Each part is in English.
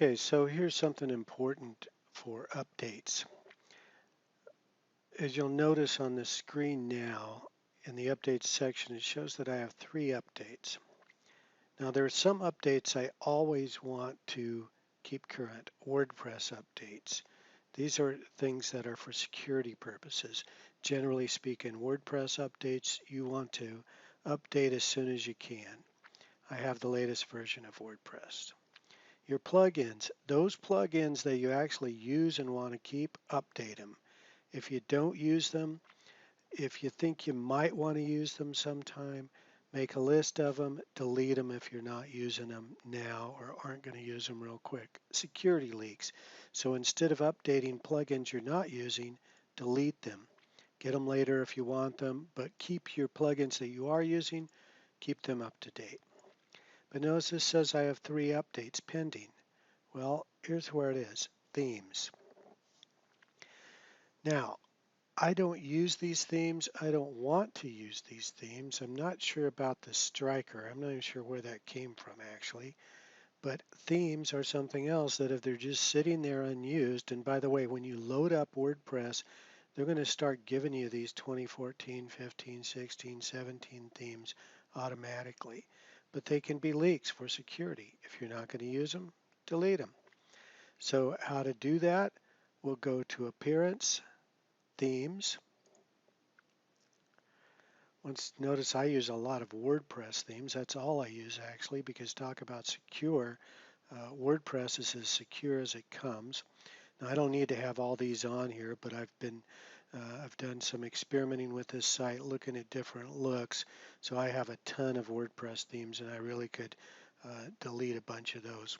Okay, so here's something important for updates. As you'll notice on the screen now, in the updates section, it shows that I have 3 updates. Now there are some updates I always want to keep current, WordPress updates. These are things that are for security purposes. Generally speaking, WordPress updates you want to update as soon as you can. I have the latest version of WordPress. Your plugins, those plugins that you actually use and want to keep, update them. If you don't use them, if you think you might want to use them sometime, make a list of them, delete them if you're not using them now or aren't going to use them real quick. Security leaks. So instead of updating plugins you're not using, delete them. Get them later if you want them, but keep your plugins that you are using, keep them up to date. But notice this says I have 3 updates pending. Well, here's where it is, themes. Now, I don't use these themes. I don't want to use these themes. I'm not sure about the striker. I'm not even sure where that came from actually. But themes are something else that if they're just sitting there unused, and by the way, when you load up WordPress, they're going to start giving you these 2014, 15, 16, 17 themes automatically. But they can be leaks for security. If you're not going to use them, delete them. So how to do that? We'll go to Appearance, Themes. Notice I use a lot of WordPress themes. That's all I use actually, because talk about secure. WordPress is as secure as it comes. Now I don't need to have all these on here, but I've done some experimenting with this site, looking at different looks. So I have a ton of WordPress themes, and I really could delete a bunch of those.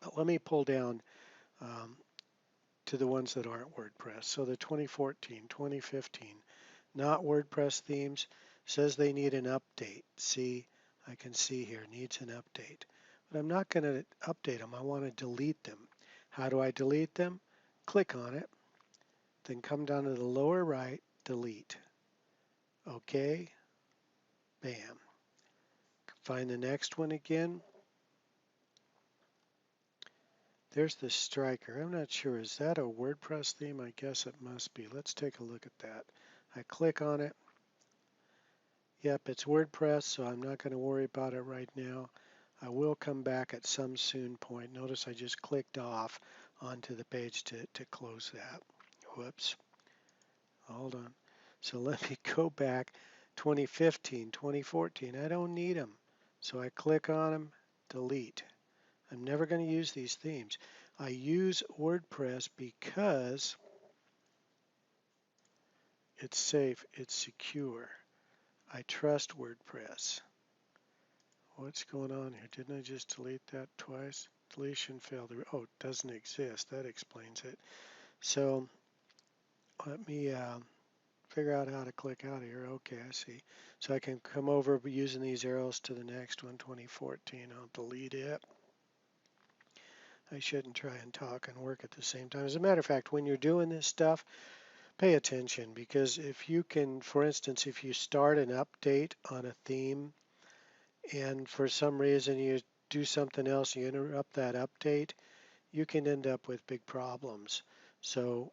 But let me pull down to the ones that aren't WordPress. So the 2014, 2015, not WordPress themes, says they need an update. See, I can see here, needs an update. But I'm not going to update them. I want to delete them. How do I delete them? Click on it, then come down to the lower right, delete. Okay, bam. Find the next one again. There's the striker. I'm not sure. Is that a WordPress theme? I guess it must be. Let's take a look at that. I click on it. Yep, it's WordPress, so I'm not going to worry about it right now. I will come back at some soon point. Notice I just clicked off onto the page to close that. Whoops. Hold on. So let me go back. 2015, 2014. I don't need them. So I click on them, delete. I'm never going to use these themes. I use WordPress because it's safe, it's secure. I trust WordPress. What's going on here? Didn't I just delete that twice? Deletion failed. Oh, it doesn't exist. That explains it. So let me figure out how to click out of here. Okay, I see. So I can come over using these arrows to the next one, 2014. I'll delete it. I shouldn't try and talk and work at the same time. As a matter of fact, when you're doing this stuff, pay attention, because if you can, for instance, if you start an update on a theme and for some reason you do something else, you interrupt that update, you can end up with big problems. So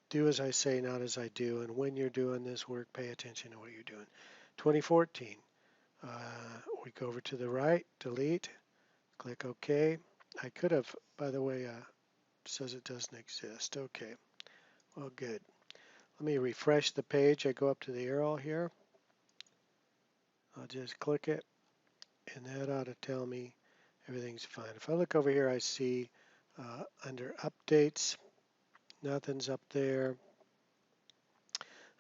do as I say, not as I do. And when you're doing this work, pay attention to what you're doing. 2014, we go over to the right, delete, click OK. I could have, by the way, says it doesn't exist. Okay, well, good. Let me refresh the page. I go up to the arrow here. I'll just click it, and that ought to tell me everything's fine. If I look over here, I see under updates, nothing's up there.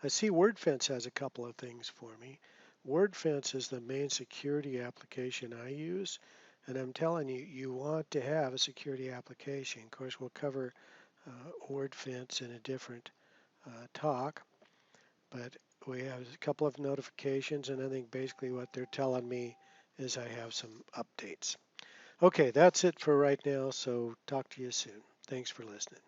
I see WordFence has a couple of things for me. WordFence is the main security application I use, and I'm telling you, you want to have a security application. Of course, we'll cover WordFence in a different talk, but we have a couple of notifications, and I think basically what they're telling me is I have some updates. Okay, that's it for right now, so talk to you soon. Thanks for listening.